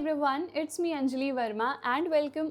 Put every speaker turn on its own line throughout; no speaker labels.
Everyone, it's me Anjali Verma and welcome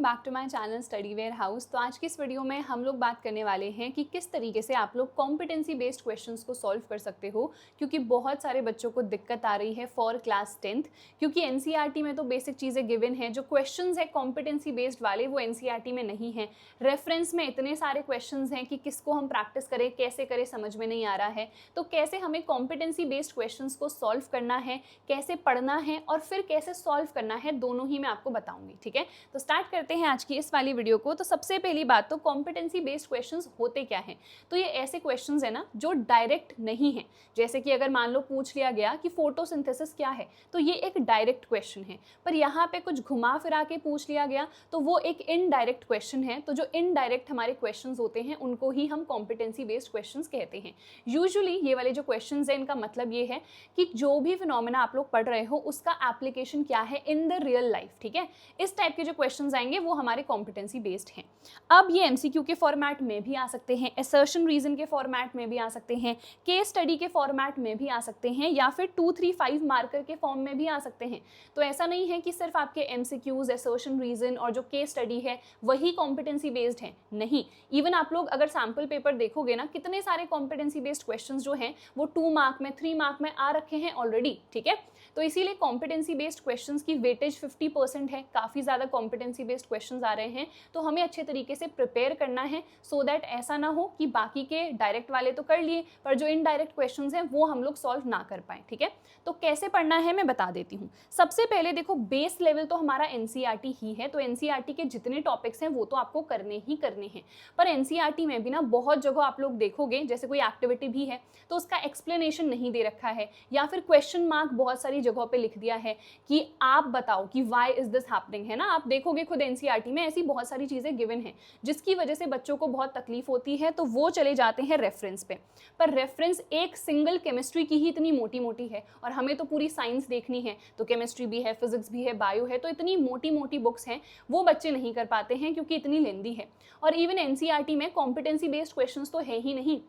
back to my channel study warehouse. तो आज की इस वीडियो में हम लोग बात करने वाले हैं कि किस तरीके से आप लोग कॉम्पिटेंसी बेस्ड क्वेश्चंस को सॉल्व कर सकते हो, क्योंकि बहुत सारे बच्चों को दिक्कत आ रही है फॉर क्लास 10th। क्योंकि एनसीईआरटी में तो बेसिक चीज़ें गिवन है, जो क्वेश्चंस है कॉम्पिटेंसी बेस्ड वाले वो एनसीईआरटी में नहीं है। रेफरेंस में इतने सारे क्वेश्चंस हैं कि किसको हम प्रैक्टिस करें, कैसे करें, समझ में नहीं आ रहा है। तो कैसे हमें कॉम्पिटेंसी बेस्ड क्वेश्चंस को सॉल्व करना है, कैसे पढ़ना है और फिर कैसे सॉल्व करना है, दोनों ही मैं आपको बताऊंगी। ठीक है, तो स्टार्ट करते हैं आज की इस वाली वीडियो को। तो सबसे पहली बात, तो कॉम्पिटेंसी बेस्ड क्वेश्चंस होते क्या हैं। तो ये ऐसे क्वेश्चंस है ना जो डायरेक्ट नहीं है। जैसे कि अगर मान लो पूछ लिया गया कि फोटोसिंथेसिस क्या है, तो ये एक डायरेक्ट क्वेश्चन है। पर यहाँ पे कुछ घुमा फिरा के पूछ लिया गया तो वो एक इनडायरेक्ट क्वेश्चन है। तो जो इनडायरेक्ट हमारे क्वेश्चंस होते हैं उनको ही हम कॉम्पिटेंसी बेस्ड क्वेश्चंस कहते हैं। यूजुअली ये वाले जो क्वेश्चंस है इनका मतलब ये है कि जो भी फिनोमेना आप लोग पढ़ रहे हो उसका एप्लीकेशन क्या है इन द रियल लाइफ। ठीक है, इस टाइप के जो क्वेश्चंस आएंगे वो हमारे कॉम्पिटेंसी बेस्ड हैं। अब ये एमसीक्यू के फॉर्मेट में भी आ सकते हैं, असर्शन रीजन के फॉर्मेट में भी आ सकते हैं, केस स्टडी के फॉर्मेट में भी आ सकते हैं, या फिर 2, 3, 5 मार्कर के फॉर्म में भी आ सकते हैं। तो ऐसा नहीं है कि सिर्फ आपके एमसीक्यूज, असर्शन रीजन और जो केस स्टडी है वही कॉम्पिटेंसी बेस्ड है। नहीं, इवन आप लोग अगर सैम्पल पेपर देखोगे ना, कितने सारे कॉम्पिटेंसी बेस्ड क्वेश्चंस जो हैं वो 2 मार्क में, 3 मार्क में आ रखे हैं ऑलरेडी। ठीक है, तो इसीलिए कॉम्पिटेंसी बेस्ड क्वेश्चंस की वेटेज 50% है। काफ़ी ज़्यादा कॉम्पिटेंसी बेस्ड क्वेश्चंस आ रहे हैं, तो हमें अच्छे तरीके से प्रिपेयर करना है सो दैट ऐसा ना हो कि बाकी के डायरेक्ट वाले तो कर लिए पर जो इनडायरेक्ट क्वेश्चंस हैं वो हम लोग सॉल्व ना कर पाए। ठीक है, तो कैसे पढ़ना है मैं बता देती हूँ। सबसे पहले देखो, बेस लेवल तो हमारा एनसीईआरटी ही है, तो एनसीईआरटी के जितने टॉपिक्स हैं वो तो आपको करने ही करने हैं। पर एनसीईआरटी में भी ना बहुत जगह आप लोग देखोगे, जैसे कोई एक्टिविटी भी है तो उसका एक्सप्लेनेशन नहीं दे रखा है, या फिर क्वेश्चन मार्क बहुत सारी जगहों पे लिख दिया है कि आप बताओ कि व्हाई इज दिस हैपनिंग, है ना। आप देखोगे खुद एनसीईआरटी में ऐसी बहुत सारी चीजें गिवन हैं जिसकी वजह से बच्चों को बहुत तकलीफ होती है, तो वो चले जाते हैं रेफरेंस पे। पर रेफरेंस एक सिंगल केमिस्ट्री की ही इतनी मोटी मोटी है और हमें तो पूरी साइंस देखनी है, तो केमिस्ट्री भी है, फिजिक्स भी है, बायो है, तो इतनी मोटी मोटी बुक्स हैं वो बच्चे नहीं कर पाते हैं क्योंकि इतनी लेंदी है। और इवन एनसीईआरटी में कॉम्पिटेंसी बेस्ड क्वेश्चंस तो है ही नहीं,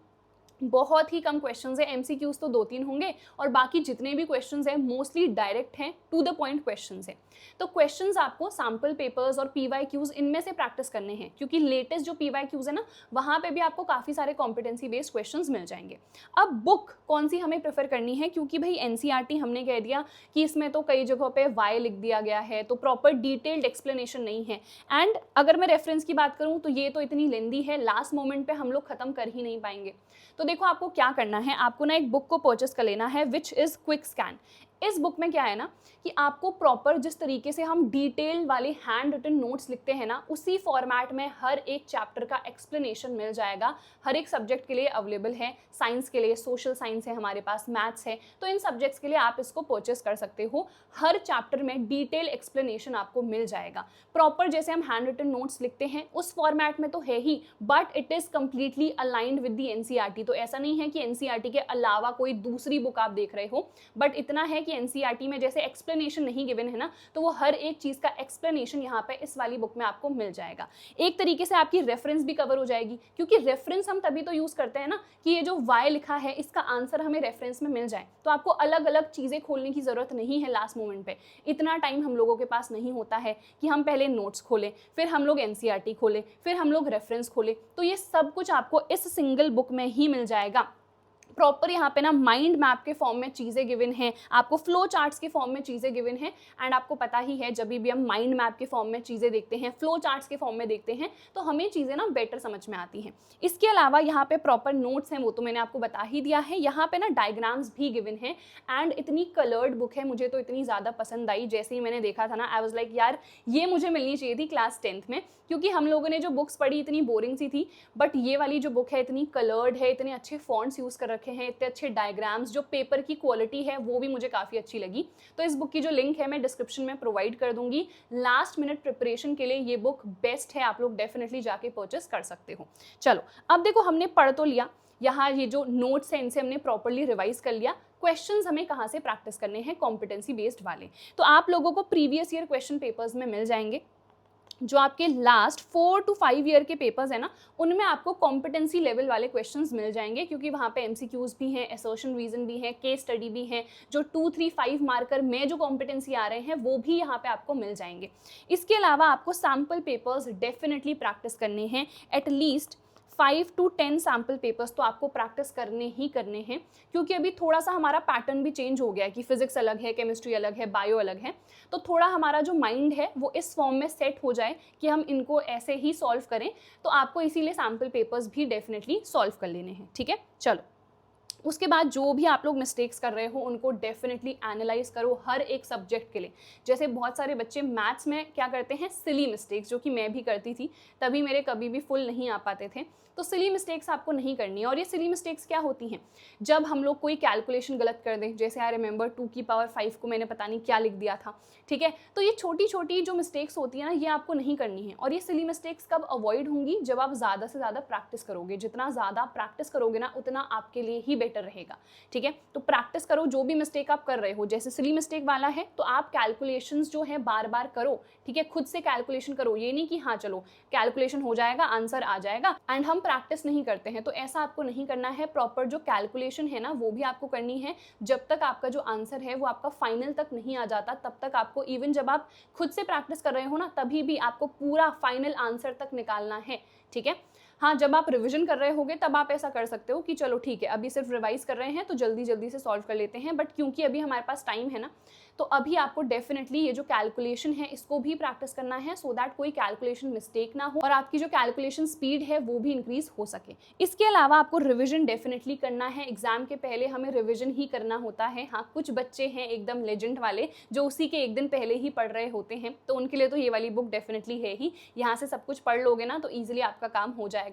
बहुत ही कम क्वेश्चंस है। एमसीक्यूज तो 2-3 होंगे और बाकी जितने भी क्वेश्चंस हैं मोस्टली डायरेक्ट हैं, टू द पॉइंट क्वेश्चंस हैं। तो क्वेश्चंस आपको सैम्पल पेपर्स और पीवाईक्यूज इनमें से प्रैक्टिस करने हैं, क्योंकि लेटेस्ट जो पीवाईक्यूज है ना वहाँ पे भी आपको काफ़ी सारे कॉम्पिटेंसी बेस्ड क्वेश्चंस मिल जाएंगे। अब बुक कौन सी हमें प्रेफर करनी है, क्योंकि भाई एनसीईआरटी हमने कह दिया कि इसमें तो कई जगहों पर वाई लिख दिया गया है, तो प्रॉपर डिटेल्ड एक्सप्लेनेशन नहीं है। एंड अगर मैं रेफरेंस की बात करूँ तो ये तो इतनी लेंदी है, लास्ट मोमेंट पर हम लोग खत्म कर ही नहीं पाएंगे। तो देखो आपको क्या करना है, आपको ना एक बुक को परचेस कर लेना है विच इज़ क्विक स्कैन। इस बुक में क्या है ना कि आपको प्रॉपर जिस तरीके से हम डिटेल वाले हैंड रिटन नोट्स लिखते हैं ना, उसी फॉर्मेट में हर एक चैप्टर का एक्सप्लेनेशन मिल जाएगा। हर एक सब्जेक्ट के लिए अवेलेबल है, साइंस के लिए सोशल साइंस है, हमारे पास मैथ्स है, तो इन सब्जेक्ट्स के लिए आप इसको परचेस कर सकते हो। हर चैप्टर में डिटेल एक्सप्लेनेशन आपको मिल जाएगा। प्रॉपर जैसे हम हैंड रिटन नोट्स लिखते हैं उस फॉर्मेट में तो है ही, but it is completely aligned with the NCERT. तो ऐसा नहीं है कि एनसीईआरटी के अलावा कोई दूसरी बुक आप देख रहे हो, बट इतना है कि एनसीईआरटी में जैसे एक्सप्लेनेशन नहीं गिवन है ना, तो वो हर एक चीज का एक्सप्लेनेशन यहाँ पे इस वाली बुक में आपको मिल जाएगा। एक तरीके से आपकी रेफरेंस भी कवर हो जाएगी, क्योंकि रेफरेंस हम तभी तो यूज करते हैं ना कि ये जो वाई लिखा है इसका आंसर हमें रेफरेंस में मिल जाए, तो आपको अलग अलग चीजें खोलने की जरूरत नहीं है लास्ट मोमेंट पे। इतना टाइम हम लोगों के पास नहीं होता है कि हम पहले नोट्स खोलें, फिर हम लोग एनसीईआरटी खोलें, फिर हम लोग रेफरेंस खोलें। तो ये सब कुछ आपको इस सिंगल बुक में ही मिल जाएगा। प्रॉपर यहाँ पे ना माइंड मैप के फॉर्म में चीज़ें गिवन हैं, आपको फ्लो चार्ट्स के फॉर्म में चीज़ें गिवन हैं। एंड आपको पता ही है जब भी हम माइंड मैप के फॉर्म में चीज़ें देखते हैं, फ्लो चार्ट्स के फॉर्म में देखते हैं, तो हमें चीज़ें ना बेटर समझ में आती हैं। इसके अलावा यहाँ पे प्रॉपर नोट्स हैं, वो तो मैंने आपको बता ही दिया है। यहाँ पे ना डायग्राम्स भी गिवन हैं एंड इतनी कलर्ड बुक है, मुझे तो इतनी ज़्यादा पसंद आई। जैसे ही मैंने देखा था ना, आई वाज लाइक यार ये मुझे मिलनी चाहिए थी क्लास 10th में, क्योंकि हम लोगों ने जो बुक्स पढ़ी इतनी बोरिंग सी थी, बट ये वाली जो बुक है इतनी कलर्ड है, इतने अच्छे फॉन्ट्स यूज़ कर रखे हैं, इतने अच्छे डायग्राम्स, जो पेपर की क्वालिटी है वो भी मुझे काफ़ी अच्छी लगी। तो इस बुक की जो लिंक है मैं डिस्क्रिप्शन में प्रोवाइड कर दूंगी। लास्ट मिनट प्रिपरेशन के लिए ये बुक बेस्ट है, आप लोग डेफिनेटली जाके परचेस कर सकते हो। चलो अब देखो, हमने पढ़ तो लिया, यहाँ ये जो नोट्स हैं इनसे हमने प्रॉपरली रिवाइज कर लिया। क्वेश्चंस हमें कहाँ से प्रैक्टिस करने हैं कॉम्पिटेंसी बेस्ड वाले, तो आप लोगों को प्रीवियस ईयर क्वेश्चन पेपर्स में मिल जाएंगे। जो आपके लास्ट 4 to 5 ईयर के पेपर्स है ना, उनमें आपको कॉम्पिटेंसी लेवल वाले क्वेश्चंस मिल जाएंगे, क्योंकि वहाँ पे एमसीक्यूज भी हैं, असर्शन रीजन भी है, केस स्टडी भी है, जो 2, 3, 5 मार्कर में जो कॉम्पिटेंसी आ रहे हैं वो भी यहाँ पे आपको मिल जाएंगे। इसके अलावा आपको सैम्पल पेपर्स डेफिनेटली प्रैक्टिस करने हैं, एटलीस्ट 5 to 10 सैम्पल पेपर्स तो आपको प्रैक्टिस करने ही करने हैं, क्योंकि अभी थोड़ा सा हमारा पैटर्न भी चेंज हो गया है कि फिजिक्स अलग है, केमिस्ट्री अलग है, बायो अलग है। तो थोड़ा हमारा जो माइंड है वो इस फॉर्म में सेट हो जाए कि हम इनको ऐसे ही सॉल्व करें, तो आपको इसीलिए सैम्पल पेपर्स भी डेफिनेटली सॉल्व कर लेने हैं। ठीक है, चलो उसके बाद जो भी आप लोग मिस्टेक्स कर रहे हो उनको डेफिनेटली एनालाइज करो हर एक सब्जेक्ट के लिए। जैसे बहुत सारे बच्चे मैथ्स में क्या करते हैं, सिली मिस्टेक्स, जो कि मैं भी करती थी, तभी मेरे कभी भी फुल नहीं आ पाते थे। तो सिली मिस्टेक्स आपको नहीं करनी है। और ये सिली मिस्टेक्स क्या होती हैं, जब हम लोग कोई कैलकुलेशन गलत कर दें, जैसे आई रिमेंबर 2 की पावर 5 को मैंने पता नहीं क्या लिख दिया था। ठीक है, तो ये छोटी छोटी जो मिस्टेक्स होती है ना, ये आपको नहीं करनी है। और ये सिली मिस्टेक्स कब अवॉइड होंगी, जब आप ज़्यादा से ज़्यादा प्रैक्टिस करोगे। जितना ज़्यादा प्रैक्टिस करोगे ना, उतना आपके लिए ही बेटर रहेगा। ठीक है, तो प्रैक्टिस करो, जो भी मिस्टेक आप कर रहे हो, जैसे सिली मिस्टेक वाला है तो आप कैलकुलेशंस जो है बार बार करो। ठीक है, खुद से कैलकुलेशन करो, ये नहीं कि हाँ चलो कैलकुलेशन हो जाएगा, आंसर आ जाएगा एंड हम प्रैक्टिस नहीं करते हैं, तो ऐसा आपको नहीं करना है। प्रॉपर जो कैलकुलेशन है ना, वो भी आपको करनी है। जब तक आपका जो आंसर है वो आपका फाइनल तक नहीं आ जाता, तब तक आपको, इवन जब आप खुद से प्रैक्टिस कर रहे हो ना, तभी भी आपको पूरा फाइनल आंसर तक निकालना है। ठीक है, हाँ, जब आप रिवीजन कर रहे होगे तब आप ऐसा कर सकते हो कि चलो ठीक है, अभी सिर्फ रिवाइज कर रहे हैं तो जल्दी जल्दी से सॉल्व कर लेते हैं, बट क्योंकि अभी हमारे पास टाइम है ना, तो अभी आपको डेफिनेटली ये जो कैलकुलेशन है इसको भी प्रैक्टिस करना है, सो दैट कोई कैलकुलेशन मिस्टेक ना हो और आपकी जो कैलकुलेशन स्पीड है वो भी इंक्रीज हो सके। इसके अलावा आपको रिविजन डेफिनेटली करना है। एग्जाम के पहले हमें रिविजन ही करना होता है। हाँ, कुछ बच्चे हैं एकदम लेजेंड वाले जो उसी के एक दिन पहले ही पढ़ रहे होते हैं, तो उनके लिए तो ये वाली बुक डेफिनेटली है ही। यहाँ से सब कुछ पढ़ लोगे ना तो ईजिली आपका काम हो जाएगा।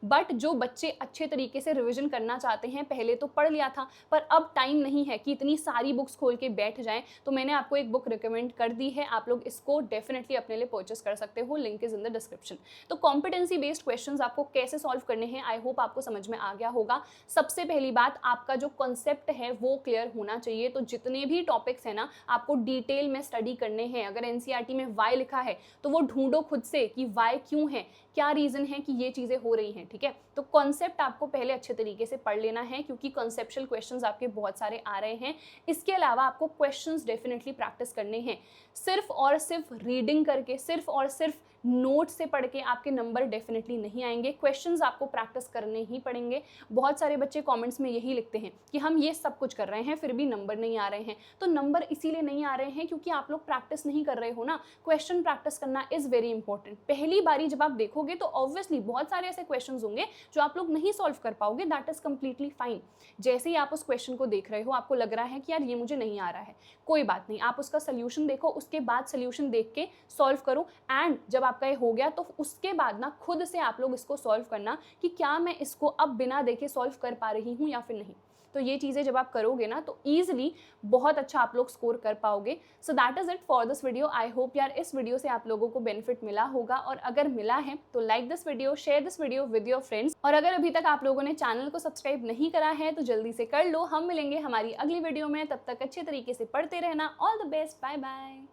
बट जो बच्चे अच्छे तरीके से रिविजन करना चाहते हैं, पहले तो पढ़ लिया था पर अब टाइम नहीं है कि इतनी सारी बुक्स खोल के बैठ जाएं, तो मैंने आपको एक बुक रिकमेंड कर दी है, आप लोग इसको डेफिनेटली अपने लिए परचेस कर सकते हो, link is in the description. तो कॉम्पिटेंसी बेस्ड क्वेश्चंस आपको कैसे सॉल्व करने हैं, आई होप आपको समझ में आ गया होगा। सबसे पहली बात, आपका जो कॉन्सेप्ट है वो क्लियर होना चाहिए। तो जितने भी टॉपिक्स है ना, आपको डिटेल में स्टडी करने हैं। अगर एनसीईआरटी में वाई लिखा है तो वो ढूंढो खुद से कि वाई क्यों है, क्या रीजन है कि ये चीजें हो रही हैं। ठीक है, तो कॉन्सेप्ट आपको पहले अच्छे तरीके से पढ़ लेना है, क्योंकि कॉन्सेप्चुअल क्वेश्चंस आपके बहुत सारे आ रहे हैं। इसके अलावा आपको क्वेश्चंस डेफिनेटली प्रैक्टिस करने हैं। सिर्फ और सिर्फ रीडिंग करके, सिर्फ और सिर्फ नोट से पढ़ के आपके नंबर डेफिनेटली नहीं आएंगे। क्वेश्चंस आपको प्रैक्टिस करने ही पड़ेंगे। बहुत सारे बच्चे कमेंट्स में यही लिखते हैं कि हम ये सब कुछ कर रहे हैं फिर भी नंबर नहीं आ रहे हैं। तो नंबर इसीलिए नहीं आ रहे हैं क्योंकि आप लोग प्रैक्टिस नहीं कर रहे हो ना। क्वेश्चन प्रैक्टिस करना इज वेरी इंपॉर्टेंट। पहली बारी जब आप देखोगे तो ऑब्वियसली बहुत सारे ऐसे क्वेश्चन होंगे जो आप लोग नहीं सॉल्व कर पाओगे, दैट इज कंप्लीटली फाइन। जैसे ही आप उस क्वेश्चन को देख रहे हो, आपको लग रहा है कि यार ये मुझे नहीं आ रहा है, कोई बात नहीं, आप उसका सोल्यूशन देखो, उसके बाद सोल्यूशन देख के सॉल्व करो। एंड जब आपका ये हो गया तो उसके बाद ना खुद से आप लोग इसको सॉल्व करना कि क्या मैं इसको अब बिना देखे सॉल्व कर पा रही हूँ या फिर नहीं। तो ये चीज़ें जब आप करोगे ना तो ईजिली बहुत अच्छा आप लोग स्कोर कर पाओगे। So that is it for this video. I hope यार इस वीडियो से आप लोगों को बेनिफिट मिला होगा, और अगर मिला है तो like this video, share this video with your friends. और अगर अभी तक आप लोगों ने चैनल को सब्सक्राइब नहीं करा है तो जल्दी से कर लो। हम मिलेंगे हमारी अगली वीडियो में, तब तक अच्छे तरीके से पढ़ते रहना। All the best, bye bye.